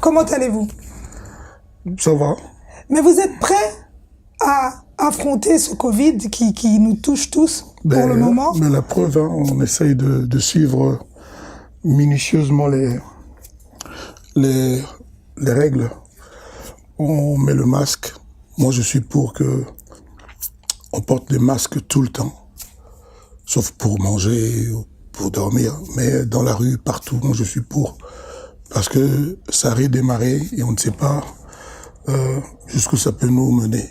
Comment allez-vous? Ça va. Mais vous êtes prêt à affronter ce Covid qui nous touche tous pour le moment? Mais la preuve, hein, on essaye de suivre minutieusement les règles. On met le masque. Moi, je suis pour que on porte des masques tout le temps, sauf pour manger, pour dormir. Mais dans la rue, partout, moi, je suis pour. Parce que ça a redémarré et on ne sait pas jusqu'où ça peut nous mener.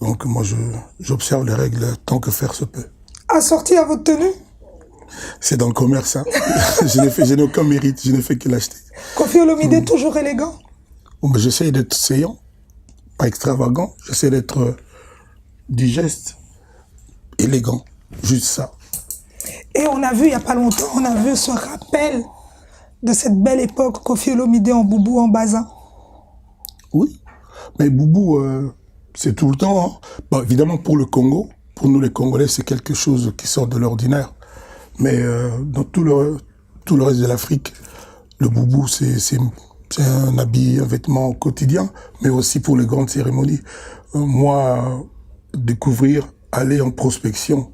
Donc moi, j'observe les règles tant que faire se peut. Assorti à votre tenue? C'est dans le commerce. Hein. je n'ai aucun mérite, je ne fais que l'acheter. Koffi Olomide, toujours élégant? Bon, ben, j'essaie d'être séant, pas extravagant. J'essaie d'être digeste, élégant, juste ça. Et on a vu, il n'y a pas longtemps, on a vu ce rappel de cette belle époque, Koffi Olomide en boubou, en bazin. Oui, mais boubou, c'est tout le temps. Hein. Bon, évidemment, pour le Congo, pour nous les Congolais, c'est quelque chose qui sort de l'ordinaire. Mais dans tout le reste de l'Afrique, le boubou, c'est un habit, un vêtement quotidien, mais aussi pour les grandes cérémonies. Moi, découvrir, aller en prospection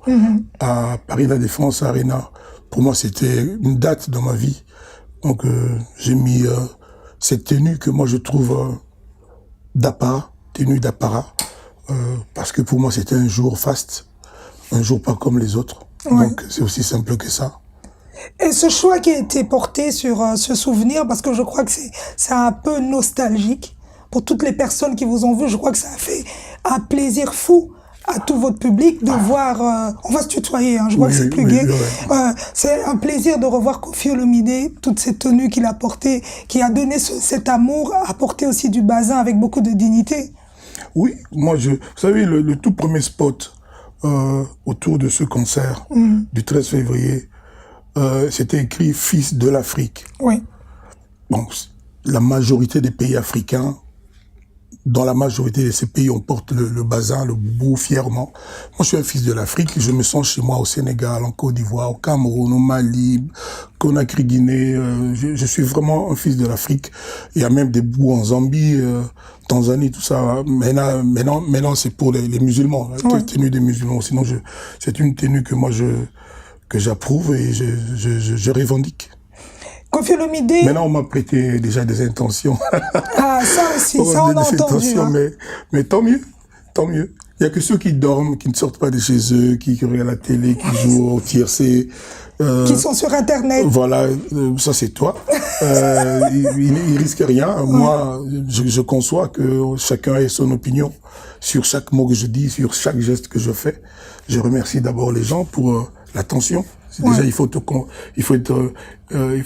à Paris La Défense Arena, pour moi, c'était une date dans ma vie. Donc, j'ai mis cette tenue que moi, je trouve d'apparat, tenue d'apparat, parce que pour moi, c'était un jour faste, un jour pas comme les autres. Ouais. Donc, c'est aussi simple que ça. Et ce choix qui a été porté sur ce souvenir, parce que je crois que c'est un peu nostalgique pour toutes les personnes qui vous ont vu, je crois que ça a fait un plaisir fou à tout votre public de voir, on va se tutoyer, hein, je vois que c'est plus gai. C'est un plaisir de revoir Koffi Olomide, toutes ces tenues qu'il a portées, qui a donné cet amour, apporté aussi du bazin avec beaucoup de dignité. Oui, moi, vous savez, le tout premier spot autour de ce concert du 13 février, c'était écrit « Fils de l'Afrique ». Oui. Bon, la majorité des pays africains, dans la majorité de ces pays, on porte le bazin, le boubou, fièrement. Moi, je suis un fils de l'Afrique, je me sens chez moi au Sénégal, en Côte d'Ivoire, au Cameroun, au Mali, Conakry, Guinée. Je suis vraiment un fils de l'Afrique. Il y a même des boubous en Zambie, Tanzanie, tout ça. Maintenant, c'est pour les musulmans, la tenue des musulmans. Sinon, c'est une tenue que moi, que j'approuve et je revendique. Koffi Olomide. Maintenant, on m'a prêté déjà des intentions. Ah, ça aussi, ça on a entendu. Hein. Mais tant mieux, tant mieux. Il y a que ceux qui dorment, qui ne sortent pas de chez eux, qui regardent la télé, qui jouent au tiercé. Qui sont sur Internet. Voilà, ça c'est toi. Ils risquent rien. Moi, je conçois que chacun ait son opinion sur chaque mot que je dis, sur chaque geste que je fais. Je remercie d'abord les gens pour l'attention. Déjà, il faut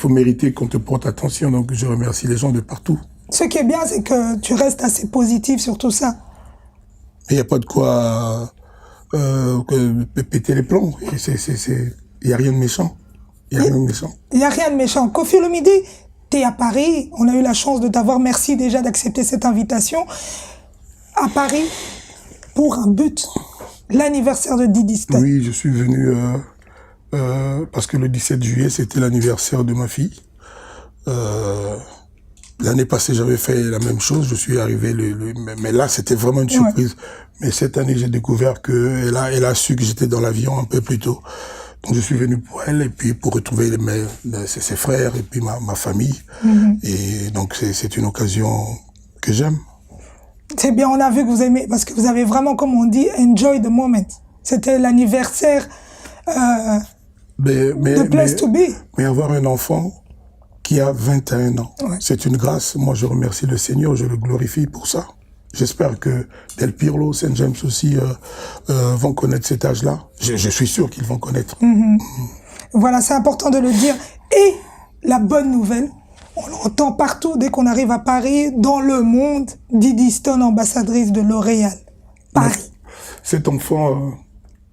mériter qu'on te porte attention. Donc, je remercie les gens de partout. Ce qui est bien, c'est que tu restes assez positif sur tout ça. Il n'y a pas de quoi péter les plombs. Il n'y a rien de méchant. Il n'y a rien de méchant. Il n'y a rien de méchant. Koffi Olomide, tu es à Paris. On a eu la chance de t'avoir. Merci déjà d'accepter cette invitation. À Paris, pour un but, l'anniversaire de Didi Stone. Oui, je suis venu... parce que le 17 juillet, c'était l'anniversaire de ma fille. L'année passée, j'avais fait la même chose. Je suis arrivé, mais là, c'était vraiment une surprise. Mais cette année, j'ai découvert qu'elle a su que j'étais dans l'avion un peu plus tôt. Donc, je suis venu pour elle et puis pour retrouver ses frères et puis ma famille. Et donc, c'est une occasion que j'aime. C'est bien, on a vu que vous aimez, parce que vous avez vraiment, comme on dit, enjoy the moment. C'était l'anniversaire... the place to be. Mais avoir un enfant qui a 21 ans, c'est une grâce. Moi, je remercie le Seigneur, je le glorifie pour ça. J'espère que Del Pirlo, Saint James aussi vont connaître cet âge-là. Je suis sûr qu'ils vont connaître. Voilà, c'est important de le dire. Et la bonne nouvelle, on l'entend partout dès qu'on arrive à Paris, dans le monde, Didi Stone, ambassadrice de L'Oréal. Paris. Cet enfant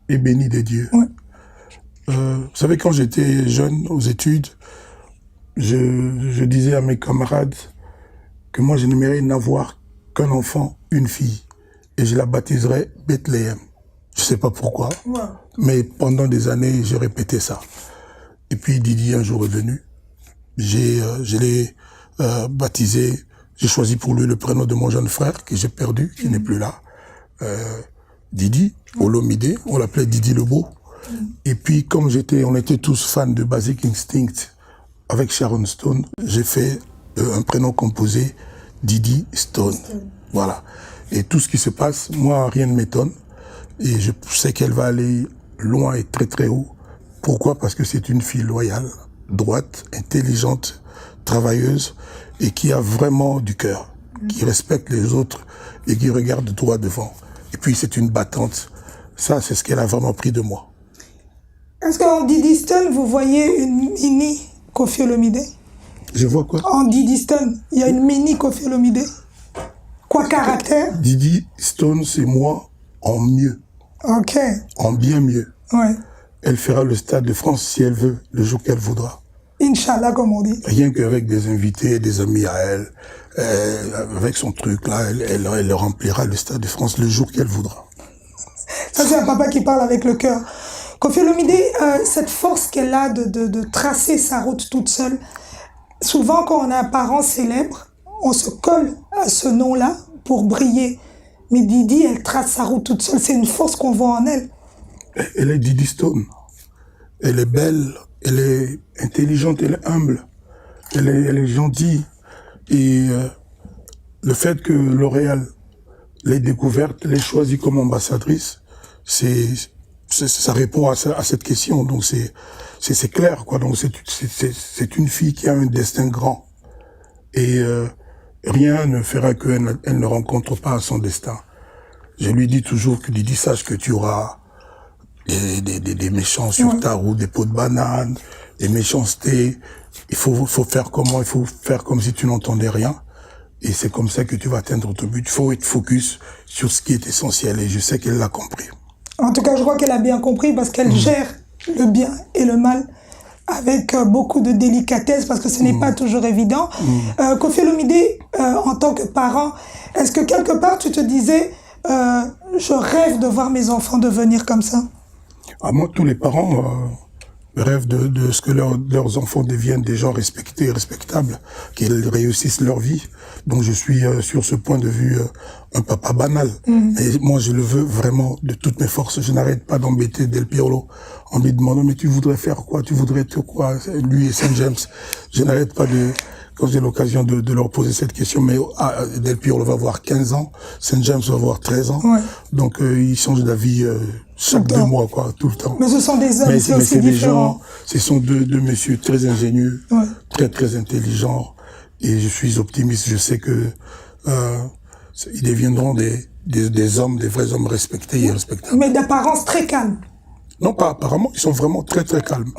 est béni de Dieu. Vous savez, quand j'étais jeune aux études, je disais à mes camarades que moi, je n'aimerais n'avoir qu'un enfant, une fille, et je la baptiserais Bethléem. Je sais pas pourquoi, mais pendant des années, j'ai répété ça. Et puis Didi un jour est venu, je l'ai baptisé J'ai choisi pour lui le prénom de mon jeune frère que j'ai perdu, qui n'est plus là. Didi, Olomide, on l'appelait Didi le Beau. Et puis, comme on était tous fans de Basic Instinct avec Sharon Stone, j'ai fait un prénom composé Didi Stone. Voilà. Et tout ce qui se passe, moi, rien ne m'étonne. Et je sais qu'elle va aller loin et très très haut. Pourquoi? Parce que c'est une fille loyale, droite, intelligente, travailleuse et qui a vraiment du cœur, qui respecte les autres et qui regarde droit devant. Et puis c'est une battante. Ça, c'est ce qu'elle a vraiment pris de moi. Est-ce qu'en Didi Stone, vous voyez une mini Koffi Olomide? Je vois quoi? En Didi Stone, il y a une mini Koffi Olomide. Quoi caractère? Didi Stone, c'est moi en mieux. Ok. En bien mieux. Ouais. Elle fera le Stade de France si elle veut, le jour qu'elle voudra. Inch'Allah, comme on dit. Rien qu'avec des invités, des amis à elle, avec son truc là, elle remplira le Stade de France le jour qu'elle voudra. Ça, c'est un papa qui parle avec le cœur. Koffi Olomide, cette force qu'elle a de tracer sa route toute seule, souvent quand on a un parent célèbre, on se colle à ce nom-là pour briller. Mais Didi, elle trace sa route toute seule. C'est une force qu'on voit en elle. Elle est Didi Stone. Elle est belle, elle est intelligente, elle est humble, elle est gentille. Et le fait que L'Oréal l'ait découverte, l'ait choisie comme ambassadrice, ça répond à cette question. Donc c'est clair, quoi. Donc c'est une fille qui a un destin grand. Et rien ne fera qu'elle ne rencontre pas son destin. Je lui dis toujours que Didi, sache que tu auras des méchants sur ta route, des pots de banane, des méchancetés. Il faut faire comment? Il faut faire comme si tu n'entendais rien. Et c'est comme ça que tu vas atteindre ton but. Il faut être focus sur ce qui est essentiel. Et je sais qu'elle l'a compris. En tout cas, je crois qu'elle a bien compris parce qu'elle gère le bien et le mal avec beaucoup de délicatesse parce que ce n'est pas toujours évident. Koffi Olomide, en tant que parent, est-ce que quelque part tu te disais je rêve de voir mes enfants devenir comme ça? Moi, tous les parents rêvent de ce que leurs enfants deviennent des gens respectés, respectables, qu'ils réussissent leur vie. Donc je suis sur ce point de vue un papa banal. Mais moi, je le veux vraiment de toutes mes forces. Je n'arrête pas d'embêter Del Piero en lui demandant mais tu voudrais faire quoi? Tu voudrais être quoi? Lui et Saint James. Je n'arrête pas quand j'ai l'occasion de leur poser cette question, mais Del Piero va avoir 15 ans, Saint James va avoir 13 ans, donc ils changent d'avis chaque 2 mois, quoi, tout le temps. Mais ce sont des hommes, c'est aussi différent. Ce sont deux messieurs très ingénieux, très très intelligents, et je suis optimiste, je sais que ils deviendront des hommes, des vrais hommes respectés et respectables. Mais d'apparence très calme. Non, pas apparemment, ils sont vraiment très très calmes.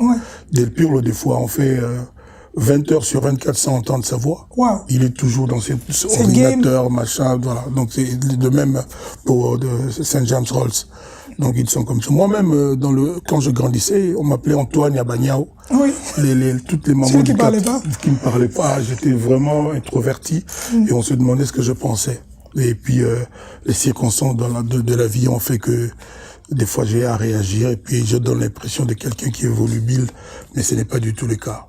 Del Piero, des fois, on fait 20 heures sur 24 sans entendre sa voix. Il est toujours dans ses ordinateurs, machin, voilà. Donc c'est de même pour Saint James Rolls. Donc ils sont comme ça. Moi-même, quand je grandissais, on m'appelait Antoine Yabagnao. Toutes les mamans qui ne parlaient pas, j'étais vraiment introverti et on se demandait ce que je pensais. Et puis les circonstances de la vie ont fait que des fois j'ai à réagir et puis je donne l'impression de quelqu'un qui est volubile, mais ce n'est pas du tout le cas.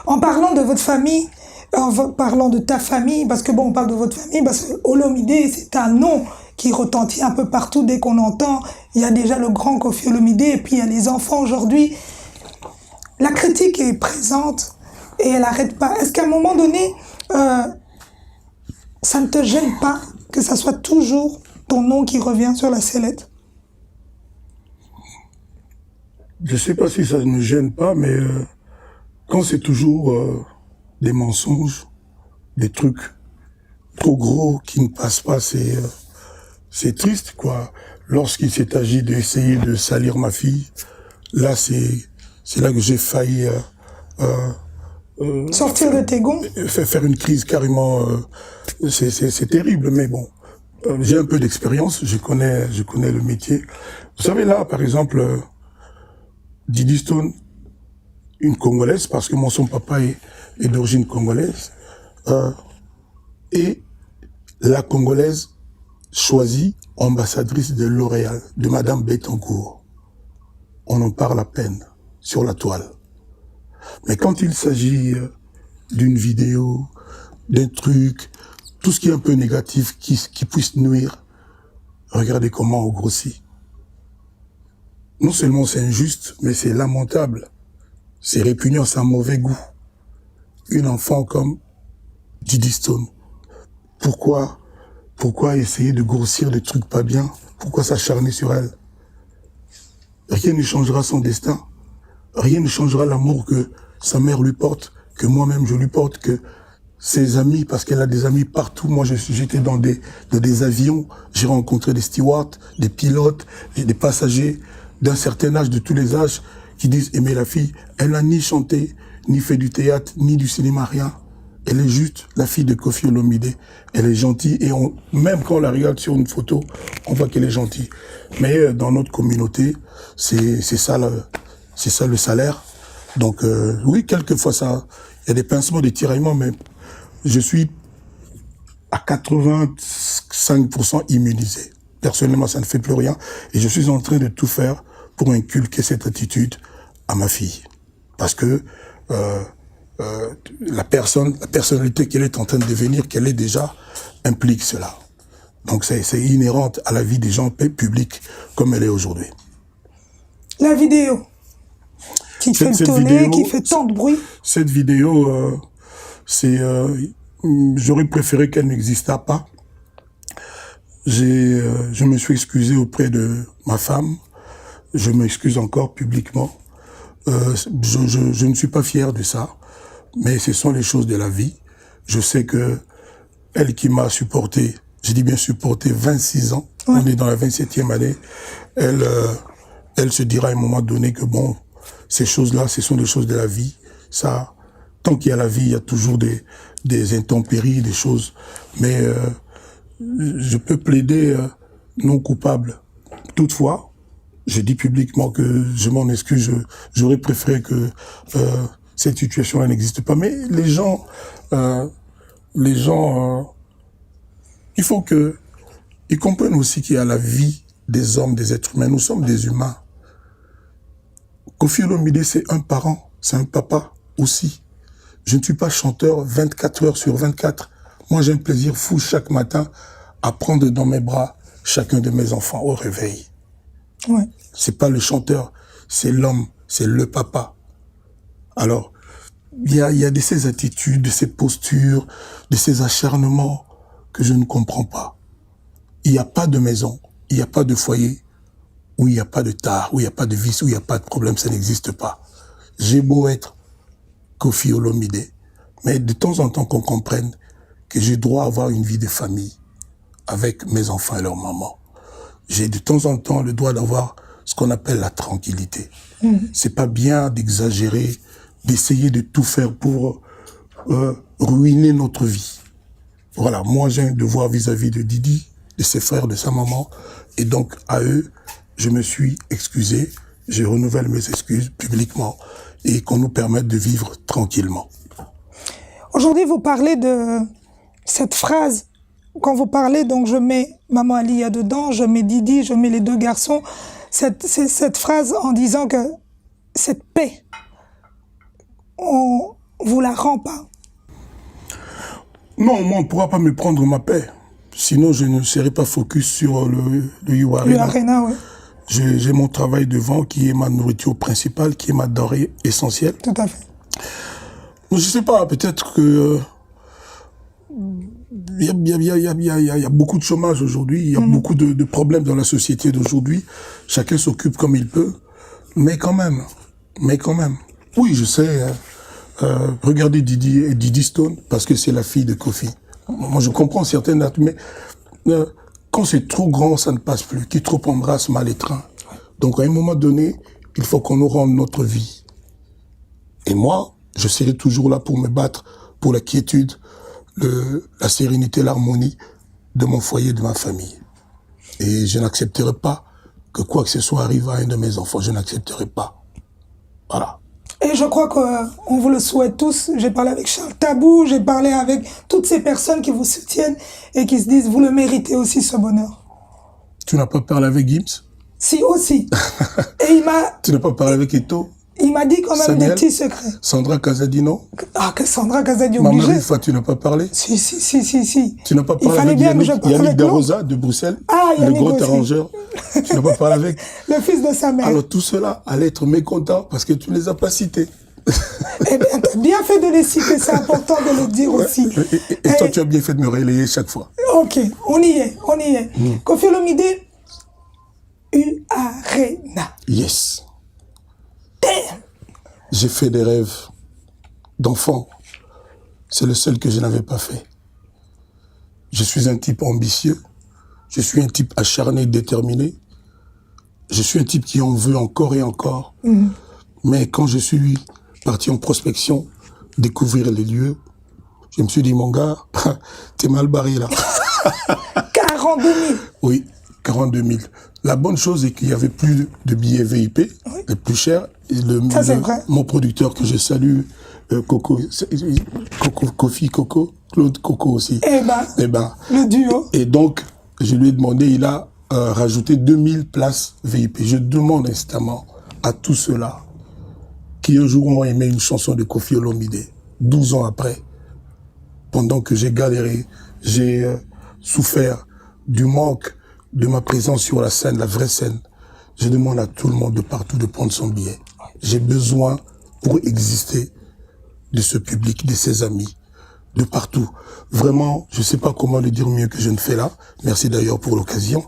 En parlant de votre famille, en parlant de ta famille, parce que bon, on parle de votre famille, parce que Olomide, c'est un nom qui retentit un peu partout dès qu'on entend. Il y a déjà le grand Koffi Olomide, et puis il y a les enfants aujourd'hui. La critique est présente et elle n'arrête pas. Est-ce qu'à un moment donné, ça ne te gêne pas que ça soit toujours ton nom qui revient sur la sellette? Je ne sais pas si ça ne me gêne pas, mais quand c'est toujours des mensonges, des trucs trop gros qui ne passent pas, c'est triste, quoi. Lorsqu'il s'est agi d'essayer de salir ma fille, là, c'est là que j'ai failli sortir de tes gonds, faire une crise carrément. C'est terrible, mais bon, j'ai un peu d'expérience, je connais le métier. Vous savez là, par exemple, Didi Stone, une Congolaise, parce que son papa est d'origine congolaise, et la Congolaise choisie ambassadrice de L'Oréal, de Madame Bettencourt. On en parle à peine sur la toile. Mais quand il s'agit d'une vidéo, d'un truc, tout ce qui est un peu négatif, qui puisse nuire, regardez comment on grossit. Non seulement c'est injuste, mais c'est lamentable. C'est répugnant, c'est un mauvais goût. Une enfant comme Didi Stone. Pourquoi essayer de grossir des trucs pas bien? Pourquoi s'acharner sur elle? Rien ne changera son destin. Rien ne changera l'amour que sa mère lui porte, que moi-même je lui porte, que ses amis, parce qu'elle a des amis partout. Moi, j'étais dans des avions, j'ai rencontré des stewards, des pilotes, des passagers d'un certain âge, de tous les âges, qui disent aimer la fille. Elle n'a ni chanté, ni fait du théâtre, ni du cinéma, rien. Elle est juste la fille de Koffi Olomide. Elle est gentille et même quand on la regarde sur une photo, on voit qu'elle est gentille. Mais dans notre communauté, c'est ça le salaire. Donc oui, quelquefois il y a des pincements, des tiraillements, mais je suis à 85% immunisé. Personnellement, ça ne fait plus rien. Et je suis en train de tout faire pour inculquer cette attitude à ma fille. Parce que la personnalité qu'elle est en train de devenir, qu'elle est déjà, implique cela. Donc c'est inhérente à la vie des gens publics comme elle est aujourd'hui. La vidéo qui fait tourner, qui fait tant de bruit. Cette vidéo, j'aurais préféré qu'elle n'existât pas. Je me suis excusé auprès de ma femme. Je m'excuse encore publiquement. Je ne suis pas fier de ça, mais ce sont les choses de la vie. Je sais que elle qui m'a supporté, je dis bien supporté, 26 ans, ouais. On est dans la 27e année, elle se dira à un moment donné que bon, ces choses-là, ce sont des choses de la vie. Ça, tant qu'il y a la vie, il y a toujours des intempéries, des choses. Mais je peux plaider non coupable. Toutefois, je dis publiquement que je m'en excuse. J'aurais préféré que cette situation-là n'existe pas. Mais les gens, il faut qu'ils comprennent aussi qu'il y a la vie des hommes, des êtres humains. Nous sommes des humains. Koffi Olomide, c'est un parent, c'est un papa aussi. Je ne suis pas chanteur 24 heures sur 24. Moi, j'ai un plaisir fou chaque matin à prendre dans mes bras chacun de mes enfants au réveil. Ouais. C'est pas le chanteur, c'est l'homme, c'est le papa. Alors, il y a de ces attitudes, de ces postures, de ces acharnements que je ne comprends pas. Il n'y a pas de maison, il n'y a pas de foyer, où il n'y a pas de tare, où il n'y a pas de vice, où il n'y a pas de problème, ça n'existe pas. J'ai beau être Koffi Olomide, mais de temps en temps qu'on comprenne que j'ai droit à avoir une vie de famille avec mes enfants et leur maman. J'ai de temps en temps le droit d'avoir ce qu'on appelle la tranquillité. C'est pas bien d'exagérer, d'essayer de tout faire pour ruiner notre vie. Voilà, moi j'ai un devoir vis-à-vis de Didi, de ses frères, de sa maman, et donc à eux, je me suis excusé, je renouvelle mes excuses publiquement et qu'on nous permette de vivre tranquillement. Aujourd'hui, vous parlez de cette phrase. Quand vous parlez, donc je mets Maman Alia dedans, je mets Didi, je mets les deux garçons. Cette phrase en disant que cette paix, on vous la rend pas. Non, moi on ne pourra pas me prendre ma paix. Sinon, je ne serai pas focus sur le U-Arena. Le Arena, oui. J'ai mon travail devant qui est ma nourriture principale, qui est ma denrée essentielle. Tout à fait. Je ne sais pas, peut-être que il y a beaucoup de chômage aujourd'hui, il y a beaucoup de problèmes dans la société d'aujourd'hui. Chacun s'occupe comme il peut, mais quand même. Oui, je sais, regardez Didi Stone, parce que c'est la fille de Koffi. Moi, je comprends certaines dates, mais quand c'est trop grand, ça ne passe plus. Qui trop embrasse mal étreint. Donc, à un moment donné, il faut qu'on nous rende notre vie. Et moi, je serai toujours là pour me battre pour la quiétude, la sérénité, l'harmonie de mon foyer, de ma famille. Et je n'accepterai pas que quoi que ce soit arrive à un de mes enfants. Je n'accepterai pas. Voilà. Et je crois qu'on vous le souhaite tous. J'ai parlé avec Charles Tabou, j'ai parlé avec toutes ces personnes qui vous soutiennent et qui se disent, vous le méritez aussi, ce bonheur. Tu n'as pas parlé avec Gims? Si, aussi. Et il m'a... Tu n'as pas parlé avec Eto? Il m'a dit quand même Samuel, des petits secrets. Sandra Casadino. Ah, que Sandra Casadi Maman obligée. Rifa, tu n'as pas parlé? Si. Tu n'as pas Il parlé fallait avec bien que je parle Yannick avec Darosa de Bruxelles, Ah, le Yannick grand aussi. arrangeur. Tu n'as pas parlé avec? Le fils de sa mère. Alors tout cela allait être mécontent parce que tu ne les as pas cités. Eh bien, t'as bien fait de les citer, c'est important de le dire aussi. Et toi, tu as bien fait de me relayer chaque fois. Ok, on y est. Koffi Olomide, U-Arena. Yes. Damn. J'ai fait des rêves d'enfant. C'est le seul que je n'avais pas fait. Je suis un type ambitieux. Je suis un type acharné, déterminé. Je suis un type qui en veut encore et encore. Mais quand je suis parti en prospection, découvrir les lieux, je me suis dit, mon gars, t'es mal barré là. 42 000. Oui, 42 000. La bonne chose est qu'il y avait plus de billets VIP, les plus chers. Et Ça, c'est vrai. mon producteur que je salue, Claude Coco aussi. Eh ben, le duo. Et donc, je lui ai demandé, il a rajouté 2000 places VIP. Je demande instamment à tous ceux-là qui un jour ont aimé une chanson de Koffi Olomide, 12 ans après, pendant que j'ai galéré, j'ai souffert du manque de ma présence sur la scène, la vraie scène. Je demande à tout le monde de partout de prendre son billet. J'ai besoin, pour exister, de ce public, de ses amis, de partout. Vraiment, je ne sais pas comment le dire mieux que je ne fais là. Merci d'ailleurs pour l'occasion.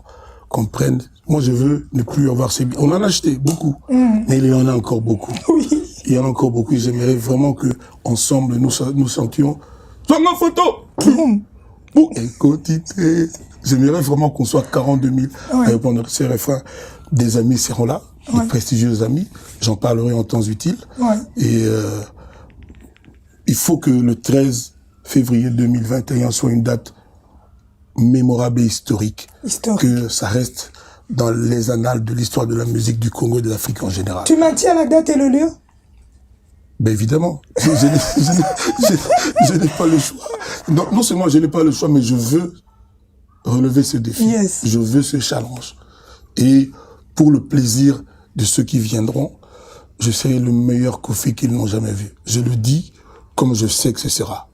Qu'on prenne. Moi, je veux ne plus avoir ces billets. On en a acheté beaucoup, mais il y en a encore beaucoup. Oui. Il y en a encore beaucoup. J'aimerais vraiment que ensemble nous sentions. Sois ma photo. Pour écouter. J'aimerais vraiment qu'on soit 42 000 à répondre à ces refrains. Des amis seront là, des prestigieux amis. J'en parlerai en temps utile. Et il faut que le 13 février 2021 soit une date mémorable et historique. Que ça reste dans les annales de l'histoire de la musique du Congo et de l'Afrique en général. Tu maintiens la date et le lieu? Ben évidemment, je n'ai pas le choix. Non seulement je n'ai pas le choix, mais je veux relever ce défi. Je veux ce challenge. Et pour le plaisir de ceux qui viendront, je serai le meilleur Koffi qu'ils n'ont jamais vu. Je le dis comme je sais que ce sera.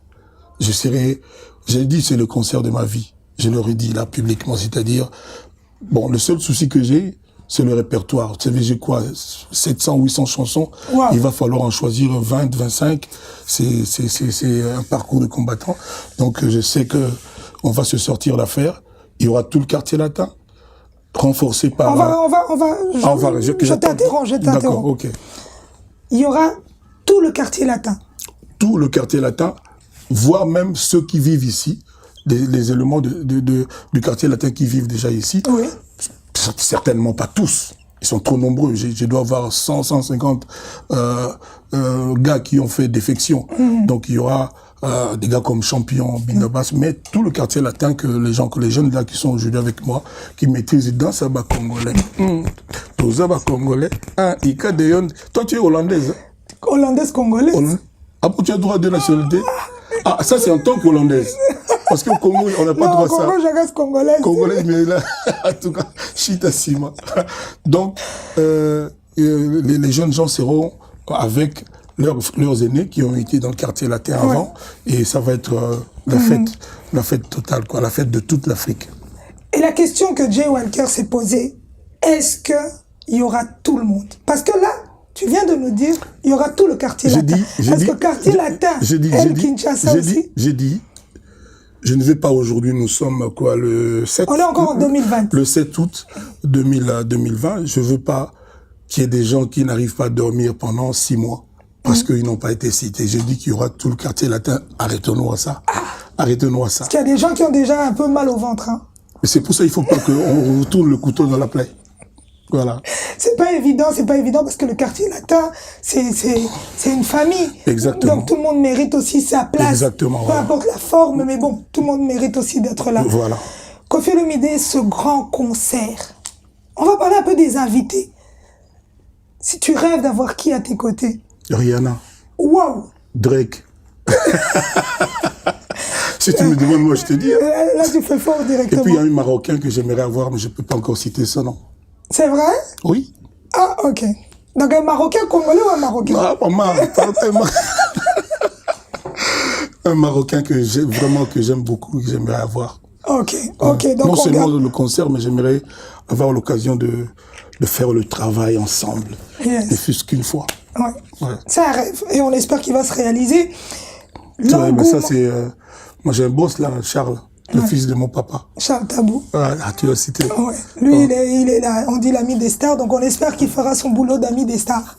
J'ai dit c'est le concert de ma vie. Je le redis là publiquement, c'est-à-dire, bon, le seul souci que j'ai, c'est le répertoire. Vous savez, j'ai quoi, 700, 800 chansons. Il va falloir en choisir 20, 25. C'est un parcours de combattant. Donc, je sais que on va se sortir l'affaire. Il y aura tout le quartier latin, renforcé par... Je t'interromps. D'accord, ok. Il y aura tout le quartier latin. Tout le quartier latin, voire même ceux qui vivent ici, les éléments du quartier latin qui vivent déjà ici. Oui. Certainement pas tous. Ils sont trop nombreux. Je dois avoir 100, 150 gars qui ont fait défection. Donc il y aura des gars comme Champion, Binobas, mais tout le quartier latin que les jeunes là qui sont aujourd'hui avec moi, qui maîtrisent dans ça bas congolais. Tout ça bas congolais. Toi tu es hollandaise. Hollandaise congolaise. Ah, tu as droit de nationalité? Ah, ça c'est en tant qu'hollandaise. Parce qu'au Congo, on n'a pas droit à ça. Au Congo, je reste congolaise. Congolaise, mais là, en tout cas, Chita Sima. Donc, les jeunes gens seront avec leurs aînés qui ont été dans le quartier latin avant. Et ça va être la fête totale, quoi, la fête de toute l'Afrique. Et la question que Jay Walker s'est posée, est-ce qu'il y aura tout le monde? Parce que là, tu viens de nous dire, il y aura tout le quartier latin. Est-ce que le quartier latin, Kinshasa aussi? J'ai dit, je ne vais pas aujourd'hui, nous sommes quoi, le 7... On est encore en 2020. Le 7 août 2020, je ne veux pas qu'il y ait des gens qui n'arrivent pas à dormir pendant 6 mois parce qu'ils n'ont pas été cités. Je dis qu'il y aura tout le quartier latin. Arrêtons-nous à ça. Arrêtons-nous à ça. Parce qu'il y a des gens qui ont déjà un peu mal au ventre. Hein. Mais c'est pour ça qu'il ne faut pas qu'on retourne le couteau dans la plaie. Voilà. C'est pas évident parce que le quartier latin, c'est une famille. Exactement. Donc tout le monde mérite aussi sa place. Exactement. Peu importe la forme, mais bon, tout le monde mérite aussi d'être là. Voilà. Koffi Olomide, ce grand concert. On va parler un peu des invités. Si tu rêves d'avoir qui à tes côtés? Rihanna. Wow. Drake. Si tu me demandes, moi je te dis. Là, tu fais fort directement. Et puis il y a un Marocain que j'aimerais avoir, mais je ne peux pas encore citer son nom. C'est vrai? Oui. Ah, ok. Donc un Marocain congolais ou un Marocain? Ah, un Marocain que j'aime beaucoup, que j'aimerais avoir. Ok, ok. Donc non seulement garde... le concert, mais j'aimerais avoir l'occasion de faire le travail ensemble. Yes. Ne fût-ce qu'une fois. Ouais. Ouais. C'est un rêve et on espère qu'il va se réaliser. Ouais, mais ça c'est... moi j'ai un boss là, Charles, le fils de mon papa. Charles Tabou. Ah, tu l'as cité. Ouais. Lui, il est là, on dit l'ami des stars, donc on espère qu'il fera son boulot d'ami des stars.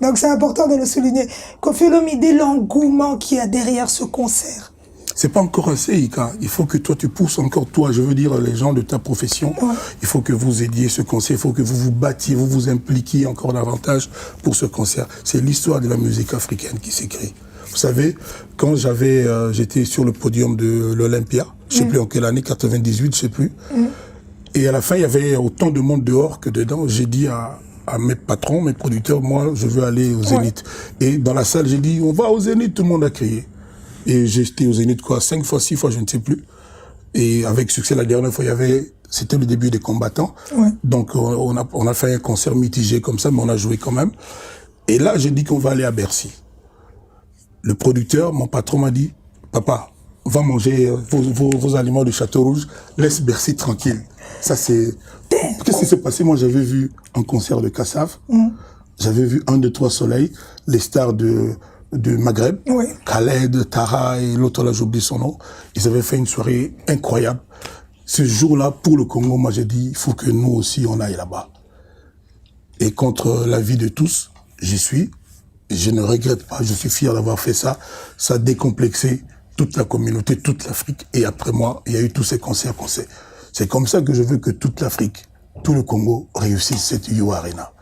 Donc c'est important de le souligner. Koffi Olomide, l'engouement qu'il y a derrière ce concert. C'est pas encore assez, Ika. Il faut que toi, tu pousses encore, toi, je veux dire, les gens de ta profession. Ouais. Il faut que vous aidiez ce concert, il faut que vous vous battiez, vous vous impliquiez encore davantage pour ce concert. C'est l'histoire de la musique africaine qui s'écrit. Vous savez, quand j'étais sur le podium de l'Olympia, je sais plus en quelle année, 98, je sais plus. Et à la fin, il y avait autant de monde dehors que dedans. J'ai dit à mes patrons, mes producteurs, moi, je veux aller au Zénith. Ouais. Et dans la salle, j'ai dit, on va au Zénith, tout le monde a crié. Et j'étais au Zénith, 5 fois, 6 fois, je ne sais plus. Et avec succès, la dernière fois, c'était le début des combattants. Ouais. Donc, on a fait un concert mitigé comme ça, mais on a joué quand même. Et là, j'ai dit qu'on va aller à Bercy. Le producteur, mon patron m'a dit, papa, va manger vos aliments du Château Rouge, laisse Bercy tranquille. Ça, c'est... Qu'est-ce qui s'est passé? Moi, j'avais vu un concert de Kassav, j'avais vu 1, 2, 3 Soleil, les stars du Maghreb, oui. Khaled, Tara et l'autre là, j'oublie son nom. Ils avaient fait une soirée incroyable. Ce jour-là, pour le Congo, moi j'ai dit, il faut que nous aussi, on aille là-bas. Et contre l'avis de tous, j'y suis. Je ne regrette pas, je suis fier d'avoir fait ça. Ça a décomplexé toute la communauté, toute l'Afrique. Et après moi, il y a eu tous ces concerts qu'on sait. C'est comme ça que je veux que toute l'Afrique, tout le Congo réussisse cette You Arena.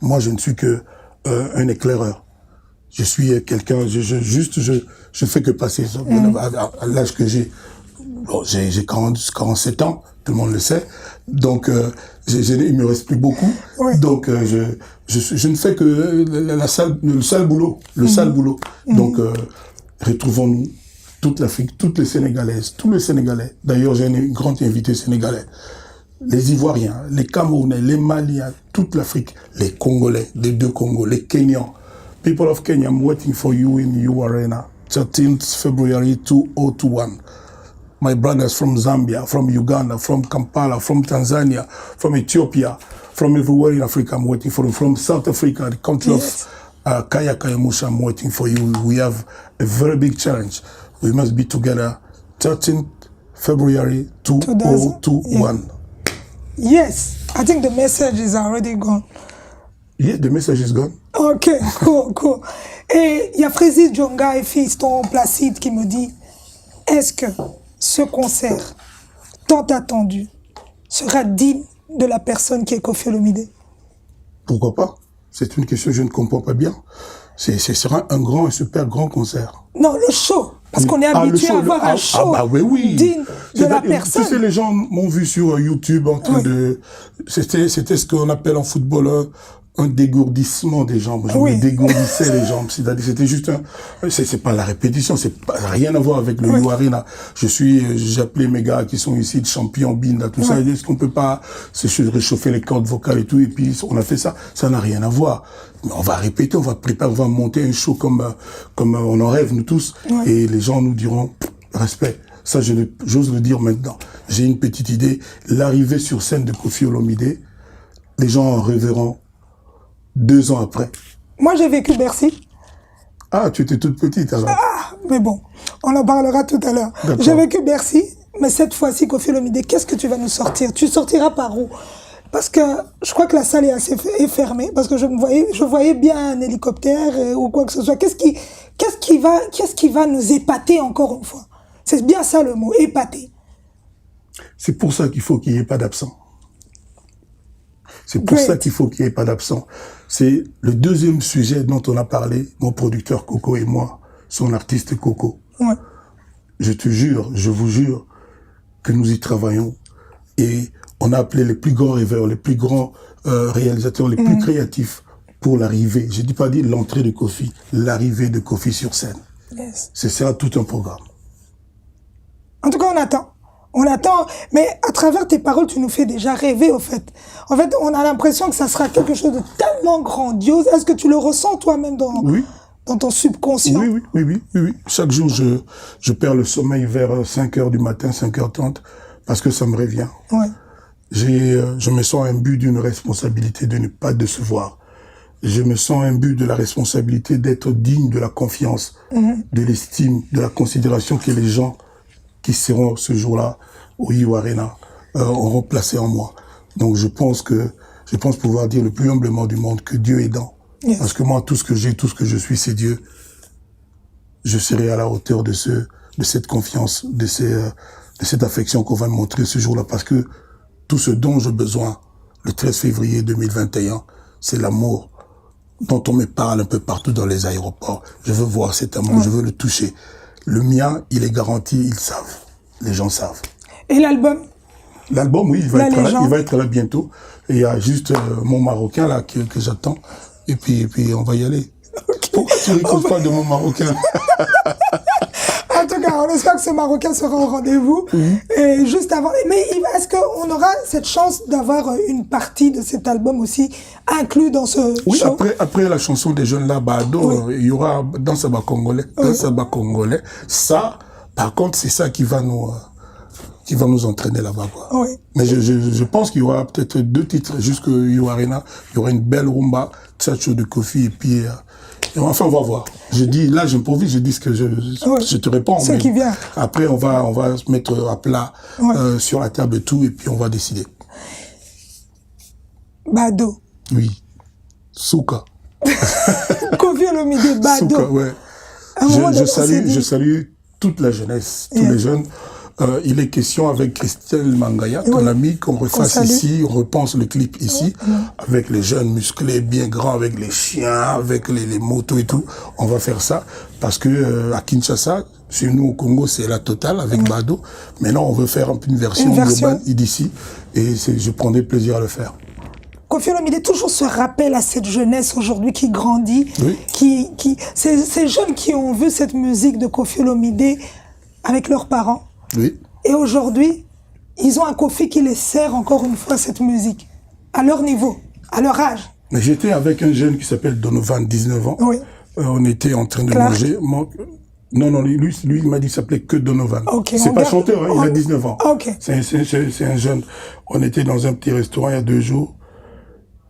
Moi, je ne suis que un éclaireur. Je suis quelqu'un, je fais que passer à l'âge que j'ai. Bon, j'ai 47 ans, tout le monde le sait. Donc, il me reste plus beaucoup. Ouais. Donc, je ne fais que le sale boulot. Donc, retrouvons-nous, toute l'Afrique, toutes les Sénégalaises, tous les Sénégalais. D'ailleurs, j'ai une grande invitée sénégalais. Les Ivoiriens, les Camerounais, les Maliens, toute l'Afrique, les Congolais, les 2 Congos, les Kenyans. People of Kenya, I'm waiting for you in You Arena, 13th February 2021. My brothers from Zambia, from Uganda, from Kampala, from Tanzania, from Ethiopia, from everywhere in Africa, I'm waiting for you. From South Africa, the country of Kaya Kayamusha, I'm waiting for you. We have a very big challenge. We must be together, 13th February 2021. Yes, I think the message is already gone. Yeah, the message is gone. Ok, cool. Et il y a Frézy Djonga et Fiston Placide qui me dit, est-ce que ce concert tant attendu sera digne de la personne qui est Koffi Olomide? Pourquoi pas? C'est une question que je ne comprends pas bien. Ce sera un grand, un super grand concert. Non, le show. Parce qu'on est habitué à avoir un show oui. digne de la personne. Tu sais, les gens m'ont vu sur YouTube en train de... C'était ce qu'on appelle en football un dégourdissement des jambes. Je me dégourdissais les jambes. C'est-à-dire, c'était juste c'est pas la répétition, rien à voir avec le You Arena. J'ai appelé mes gars qui sont ici, de champions, Binda, tout ça. Est-ce qu'on peut pas réchauffer les cordes vocales et tout, et puis on a fait ça. Ça n'a rien à voir. Mais on va répéter, on va préparer, on va monter un show comme on en rêve, nous tous. Et les gens nous diront, respect. Ça, j'ose le dire maintenant. J'ai une petite idée. L'arrivée sur scène de Koffi Olomide, les gens en rêveront 2 ans après. Moi, j'ai vécu Bercy. Ah, tu étais toute petite alors. Ah, mais bon, on en parlera tout à l'heure. J'ai vécu Bercy, mais cette fois-ci, Koffi Olomide, qu'est-ce que tu vas nous sortir? Tu sortiras par où? Parce que je crois que la salle est fermée, parce que je voyais bien un hélicoptère ou quoi que ce soit. Qu'est-ce qui va nous épater encore une fois? C'est bien ça le mot, épater. C'est pour ça qu'il faut qu'il n'y ait pas d'absent. C'est pour ça qu'il faut qu'il n'y ait pas d'absent. C'est le deuxième sujet dont on a parlé, mon producteur Coco et moi, son artiste Coco. Ouais. Je te jure, je vous jure que nous y travaillons et on a appelé les plus grands rêveurs, les plus grands réalisateurs, les plus créatifs pour l'arrivée. Je dis pas dire l'entrée de Koffi, l'arrivée de Koffi sur scène. Yes. C'est ça tout un programme. En tout cas, on attend. On attend, mais à travers tes paroles, tu nous fais déjà rêver, au fait. En fait, on a l'impression que ça sera quelque chose de tellement grandiose. Est-ce que tu le ressens toi-même dans ton subconscient? Oui. Chaque jour, je perds le sommeil vers 5 heures du matin, 5h30, parce que ça me revient. Ouais. Je me sens imbu d'une responsabilité de ne pas décevoir. Je me sens imbu de la responsabilité d'être digne de la confiance, de l'estime, de la considération que les gens qui seront ce jour-là au Rio Arena auront placé en moi. Donc je pense pouvoir dire le plus humblement du monde que Dieu est dans. Yes. Parce que moi, tout ce que j'ai, tout ce que je suis, c'est Dieu. Je serai à la hauteur de cette confiance, de cette affection qu'on va me montrer ce jour-là. Parce que tout ce dont j'ai besoin, le 13 février 2021, c'est l'amour dont on me parle un peu partout dans les aéroports. Je veux voir cet amour, je veux le toucher. Le mien, il est garanti, ils savent. Les gens savent. Et l'album? L'album, oui, il va être là bientôt. Et il y a juste mon Marocain là que j'attends. Et puis on va y aller. Okay. Pourquoi tu n'écoutes pas de mon Marocain? En tout cas, on espère que ce Marocain sera au rendez-vous. Et juste avant, mais est-ce qu'on aura cette chance d'avoir une partie de cet album aussi inclus dans ce show? Après la chanson des jeunes là, Bado, il y aura dans Saba Congolais. Congolais. Ça, par contre, c'est ça qui va nous entraîner là-bas, quoi. Oui. Mais je pense qu'il y aura peut-être 2 titres jusqu'au Rio Arena. Il y aura une belle rumba, Tchatcho de Kofi, et puis, enfin, on va voir. Je dis, là, j'improvise, je dis ce que je te réponds. Ce qui vient. Après, on va se mettre à plat, sur la table et tout, et puis on va décider. Bado. Oui. Souka. Kofi Olomide, Bado. Souka, ouais. Je salue toute la jeunesse, tous les jeunes. Il est question avec Christelle Mangaya, ton ami, qu'on refasse ici, on repense le clip ici, avec les jeunes musclés, bien grands, avec les chiens, avec les motos et tout. On va faire ça, parce que à Kinshasa, chez nous au Congo, c'est la totale avec Bado. Maintenant, on veut faire une version globale d'ici, et je prendrai plaisir à le faire. Kofi Olomide, toujours ce rappel à cette jeunesse aujourd'hui qui grandit, ces jeunes qui ont vu cette musique de Kofi Olomide avec leurs parents. Oui. Et aujourd'hui, ils ont un Kofi qui les sert encore une fois cette musique, à leur niveau, à leur âge. Mais j'étais avec un jeune qui s'appelle Donovan, 19 ans. Oui. On était en train de manger. Non, lui il m'a dit qu'il s'appelait que Donovan. Okay, c'est pas chanteur, hein, il a 19 ans. Okay. C'est un jeune. On était dans un petit restaurant il y a 2 jours.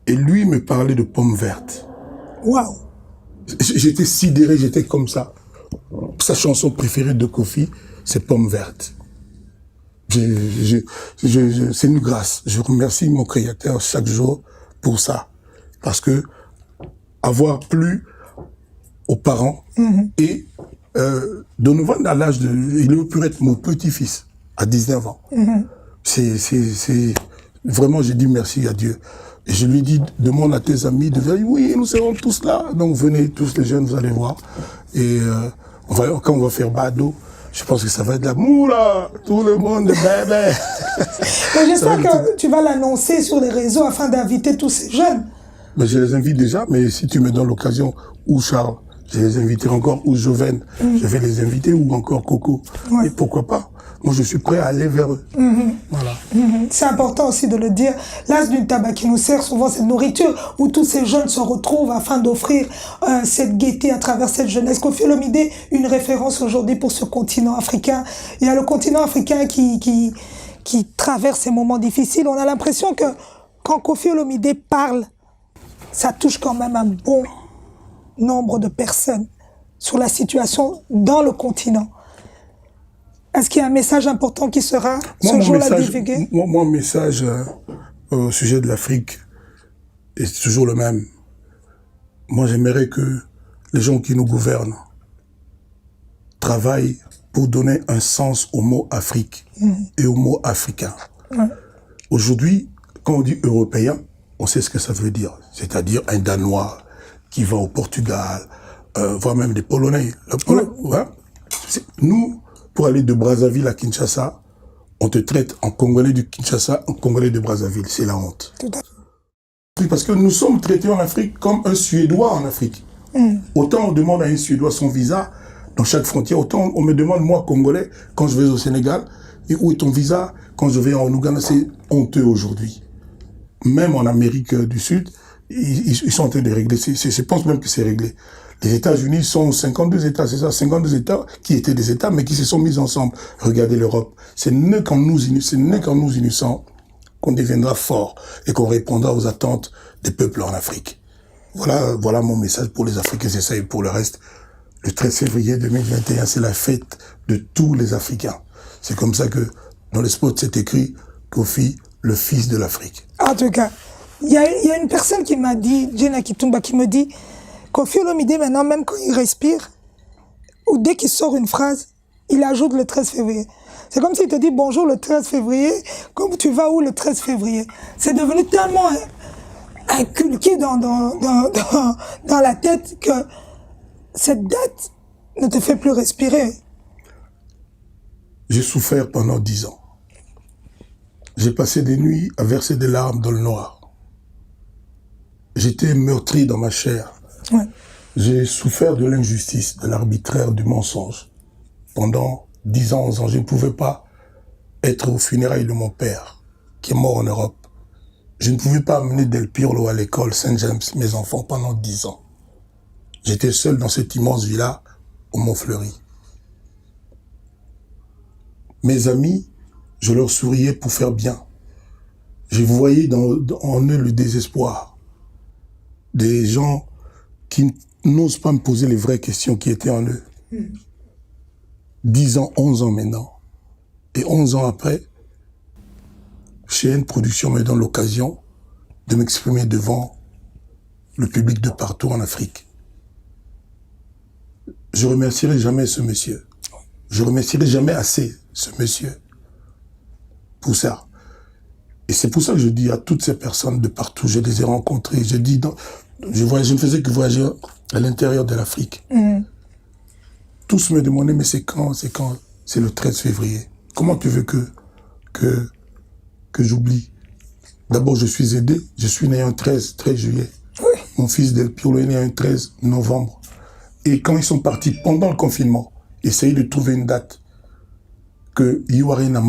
Et lui me parlait de pommes vertes. Waouh. J'étais sidéré, j'étais comme ça. Sa chanson préférée de Kofi, c'est Pommes vertes. C'est une grâce. Je remercie mon créateur chaque jour pour ça. Parce que avoir plu aux parents et Donovan à l'âge il aurait pu être mon petit-fils à 19 ans. C'est vraiment, j'ai dit merci à Dieu. Et je lui dis, demande à tes amis de dire, oui, nous serons tous là. Donc venez tous les jeunes, vous allez voir. Et quand on va faire Bado, je pense que ça va être la moula, tout le monde, bébé. Mais j'espère que tu vas l'annoncer sur les réseaux afin d'inviter tous ces jeunes. Mais je les invite déjà, mais si tu me donnes l'occasion, ou Charles, je les inviterai encore, ou Joven, je vais les inviter, ou encore Coco. Et pourquoi pas? Moi, je suis prêt à aller vers eux. Voilà. C'est important aussi de le dire. L'As d'une tabac qui nous sert souvent cette nourriture où tous ces jeunes se retrouvent afin d'offrir cette gaieté à travers cette jeunesse. Kofi Olomide, une référence aujourd'hui pour ce continent africain. Il y a le continent africain qui traverse ces moments difficiles. On a l'impression que quand Kofi Olomide parle, ça touche quand même un bon nombre de personnes sur la situation dans le continent. Est-ce qu'il y a un message important qui sera ce jour-là divulgué? Mon message au sujet de l'Afrique est toujours le même. Moi, j'aimerais que les gens qui nous gouvernent travaillent pour donner un sens au mot Afrique et au mot africain. Aujourd'hui, quand on dit européen, on sait ce que ça veut dire. C'est-à-dire un Danois qui va au Portugal, voire même des Polonais. Nous, pour aller de Brazzaville à Kinshasa, on te traite en Congolais du Kinshasa, en Congolais de Brazzaville. C'est la honte. Tout à fait. Parce que nous sommes traités en Afrique comme un Suédois en Afrique. Autant on demande à un Suédois son visa dans chaque frontière, autant on me demande, moi, Congolais, quand je vais au Sénégal, Et où est ton visa? Quand je vais en Ouganda, c'est honteux aujourd'hui. Même en Amérique du Sud, ils sont en train de régler. Je pense même que c'est réglé. Les États-Unis sont 52 États, c'est ça, 52 États qui étaient des États, mais qui se sont mis ensemble. Regardez l'Europe. C'est né qu'en nous unissant qu'on deviendra fort et qu'on répondra aux attentes des peuples en Afrique. Voilà mon message pour les Africains, c'est ça. Et pour le reste, le 13 février 2021, c'est la fête de tous les Africains. C'est comme ça que dans les spots, c'est écrit Kofi, le fils de l'Afrique. En tout cas, il y a une personne qui m'a dit, Jenna Kitumba, qui me dit, Kofi Olomide, maintenant, même quand il respire, ou dès qu'il sort une phrase, il ajoute le 13 février. C'est comme s'il te dit bonjour le 13 février, comme tu vas où le 13 février. C'est devenu tellement inculqué dans la tête que cette date ne te fait plus respirer. J'ai souffert pendant 10 ans. J'ai passé des nuits à verser des larmes dans le noir. J'étais meurtri dans ma chair. Ouais. J'ai souffert de l'injustice, de l'arbitraire, du mensonge. Pendant 10 ans, 11 ans, je ne pouvais pas être aux funérailles de mon père, qui est mort en Europe. Je ne pouvais pas amener Del Pirlo à l'école Saint-James, mes enfants, pendant 10 ans. J'étais seul dans cette immense villa au Mont-Fleury. Mes amis, je leur souriais pour faire bien. Je voyais en eux le désespoir. Des gens qui n'osent pas me poser les vraies questions qui étaient en eux. 10 ans, 11 ans maintenant. Et 11 ans après, CN Production me donne l'occasion de m'exprimer devant le public de partout en Afrique. Je remercierai jamais ce monsieur. Je remercierai jamais assez ce monsieur pour ça. Et c'est pour ça que je dis à toutes ces personnes de partout, je les ai rencontrées, je ne faisais que voyager à l'intérieur de l'Afrique. Tous me demandaient, mais c'est quand? C'est le 13 février. Comment tu veux que j'oublie? D'abord, je suis aidé. Je suis né un 13 juillet. Oui. Mon fils Del Pirlo est né un 13 novembre. Et quand ils sont partis pendant le confinement, essayer de trouver une date que Yuarina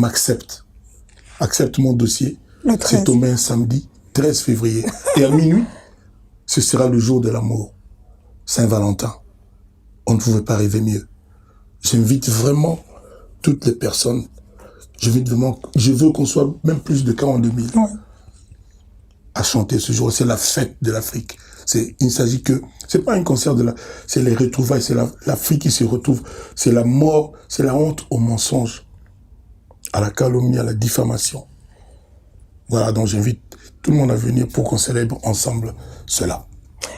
accepte mon dossier. C'est tombé un samedi, 13 février. Et à minuit, ce sera le jour de l'amour. Saint-Valentin. On ne pouvait pas rêver mieux. J'invite vraiment toutes les personnes. Je veux qu'on soit même plus de 42 000 à chanter ce jour. C'est la fête de l'Afrique. Il ne s'agit que... C'est pas un concert c'est les retrouvailles, c'est l'Afrique qui se retrouve. C'est la mort, c'est la honte au mensonge, à la calomnie, à la diffamation. Voilà, donc j'invite tout le monde à venir pour qu'on célèbre ensemble cela.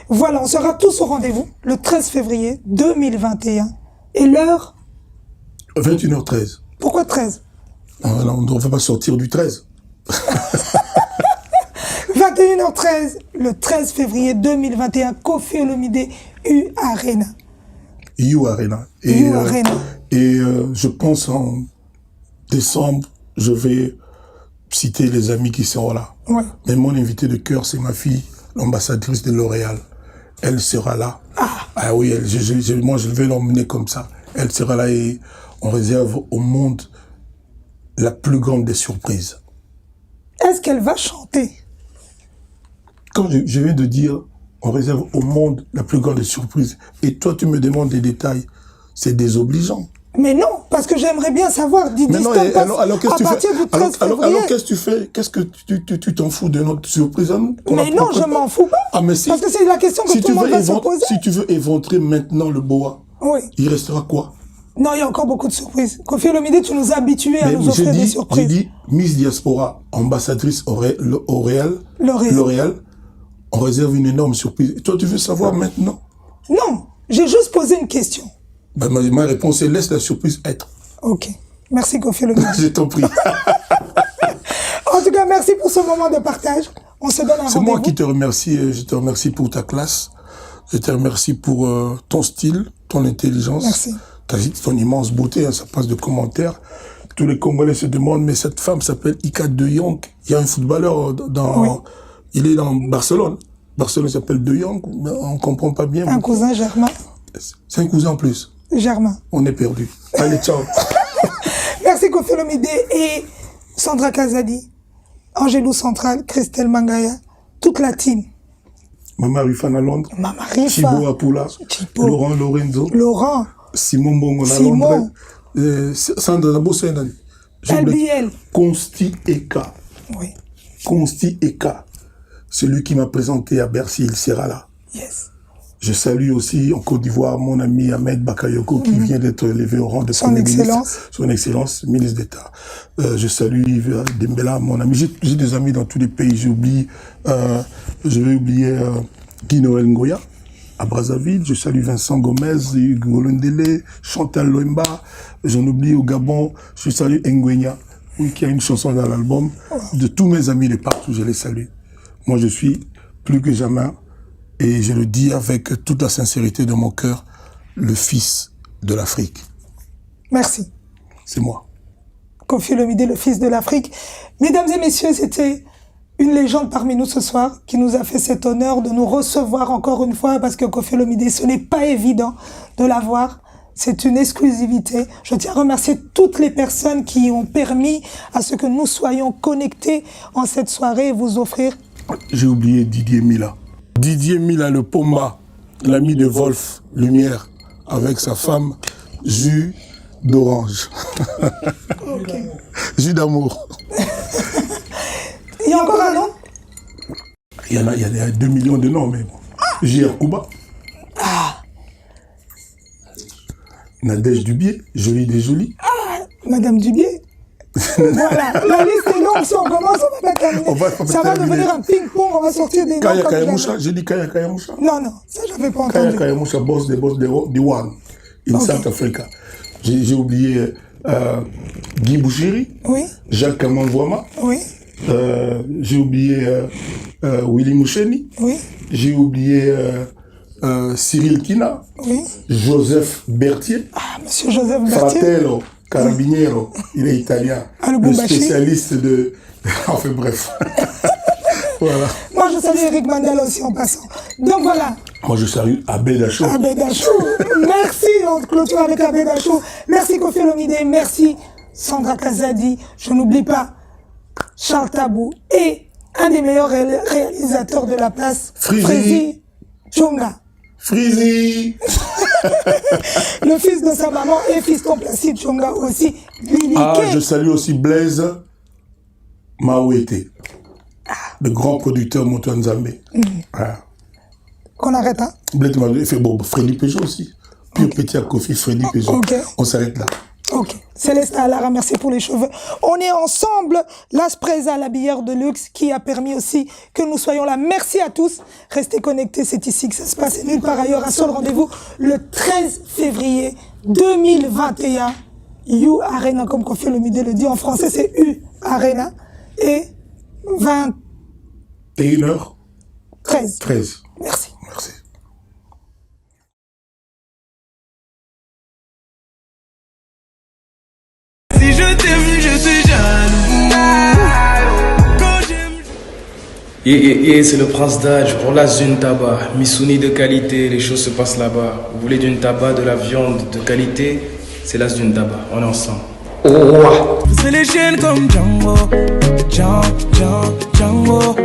Voilà, on sera tous au rendez-vous le 13 février 2021. Et l'heure? 21h13. Pourquoi 13? Non, on ne devrait pas sortir du 13. 21h13, le 13 février 2021, Kofi Olomide, U-Arena. U-Arena. Et je pense en décembre, je vais citer les amis qui seront là. Ouais. Mais mon invité de cœur, c'est ma fille, l'ambassadrice de L'Oréal. Elle sera là. Ah oui, moi je vais l'emmener comme ça. Elle sera là et on réserve au monde la plus grande des surprises. Est-ce qu'elle va chanter? Quand je viens de dire, on réserve au monde la plus grande des surprises, et toi tu me demandes des détails, c'est désobligeant. Mais non, parce que j'aimerais bien savoir. Mais non, alors qu'est-ce que tu fais? Alors qu'est-ce que tu fais? Qu'est-ce que tu t'en fous de notre surprise? Mais non, je m'en fous pas. Ah, mais si, parce que c'est la question que tout le monde va se poser. Si tu veux éventrer maintenant le boa, oui. Il restera quoi? Non, il y a encore beaucoup de surprises. Kofi Olomide, tu nous as habitués à nous offrir des surprises. J'ai dit Miss Diaspora, ambassadrice L'Oréal, on réserve une énorme surprise. Et toi, tu veux savoir maintenant? Non, j'ai juste posé une question. Ben, ma réponse est laisse la surprise être. Ok. Merci Kofi Olomide. Je t'en prie. En tout cas, merci pour ce moment de partage. On se donne un rendez-vous. C'est moi qui te remercie. Je te remercie pour ta classe. Je te remercie pour ton style, ton intelligence. Merci. Ton immense beauté, hein, ça passe de commentaires. Tous les Congolais se demandent, mais cette femme s'appelle Ika De Jong. Il y a un footballeur il est dans Barcelone. Barcelone s'appelle De Jong. On ne comprend pas bien. Un cousin germain. C'est un cousin en plus. Germain. On est perdu. Allez, ciao. Merci. Koffi Olomide et Sandra Kazadi, Angelou Central, Christelle Mangaya, toute la team. Mama Rifan à Londres. Mama Rifa. Chibo Apula. Laurent Lorenzo. Laurent. Simon Bongo à Londres. Sandra Nabossénani. LBL. Consti Eka. Oui. Consti Eka. Celui qui m'a présenté à Bercy, il sera là. Yes. Je salue aussi en Côte d'Ivoire mon ami Ahmed Bakayoko qui vient d'être élevé au rang de Premier ministre. Son Excellence, ministre d'État. Je salue Yves Dembella, mon ami. J'ai des amis dans tous les pays. Je vais oublier Guy Noël Ngoya à Brazzaville. Je salue Vincent Gomez, Ngolondele, Chantal Loemba. J'en oublie au Gabon. Je salue Ngwenya, qui a une chanson dans l'album. De tous mes amis de partout, je les salue. Moi, je suis plus que jamais, et je le dis avec toute la sincérité de mon cœur, le fils de l'Afrique. Merci. C'est moi. Koffi Olomide, le fils de l'Afrique. Mesdames et messieurs, c'était une légende parmi nous ce soir qui nous a fait cet honneur de nous recevoir encore une fois parce que Koffi Olomide, ce n'est pas évident de l'avoir. C'est une exclusivité. Je tiens à remercier toutes les personnes qui ont permis à ce que nous soyons connectés en cette soirée et vous offrir. J'ai oublié Didier Mila. Didier Mila, le Pomba, l'ami de Wolf Lumière, avec sa femme, jus d'orange. Okay. Jus d'amour. Il y a encore un nom? Il y a 2 millions de noms, mais bon. J.R. Kouba. Nadège Dubier, jolie des jolies. Madame Dubier. Voilà, la liste est longue, si on commence, on va pas terminer. Ça va devenir un ping-pong, on va sortir des noms. Kaya Kayamoucha, j'ai dit Kaya Kayamoucha. Non, ça j'avais pas entendu. Kaya Kayamoucha, boss de One, in South Africa. J'ai oublié Guy Boucheri, oui. Jacques Kamangwama, oui. J'ai oublié Willy Moucheni, oui. J'ai oublié Cyril Kina, oui. Joseph Berthier, monsieur Joseph Berthier. Fratello Carabiniero, il est italien, le spécialiste de... Enfin bref. Voilà. Moi je salue Eric Mandel aussi en passant. Donc voilà. Moi je salue Abed Achou. Abed Achou. Merci, on clôture avec Abed Achou. Merci Koffi Olomide, merci Sandra Kazadi. Je n'oublie pas Charles Tabou et un des meilleurs réalisateurs de la place, Frézy Tchonga. Frézy. Le fils de sa maman et fiston Placide Tchonga aussi. Je salue aussi Blaise Maouete, le grand producteur Moto-Nzambe. Qu'on arrête, hein? Blaise Maouete, fait bon, Freddy Peugeot aussi. Pure Petit à Kofi, Freddy Peugeot. Okay. On s'arrête là. Ok. Céleste Alara, merci pour les cheveux. On est ensemble. Las Presa, l'habilleur de luxe, qui a permis aussi que nous soyons là. Merci à tous. Restez connectés, c'est ici que ça se passe et nulle part ailleurs. Un seul rendez-vous le 13 février 2021. U Arena, comme Koffi Olomide le dit en français, c'est U Arena. Et 21h 13. Merci. Merci. Si je t'aime, je suis jaloux. Quand j'aime... c'est le prince d'âge pour la Zune Tabac. Missouni de qualité, les choses se passent là-bas. Vous voulez d'une tabac, de la viande de qualité, c'est la Zune Tabac. On est ensemble. C'est les chaînes comme Django, Django.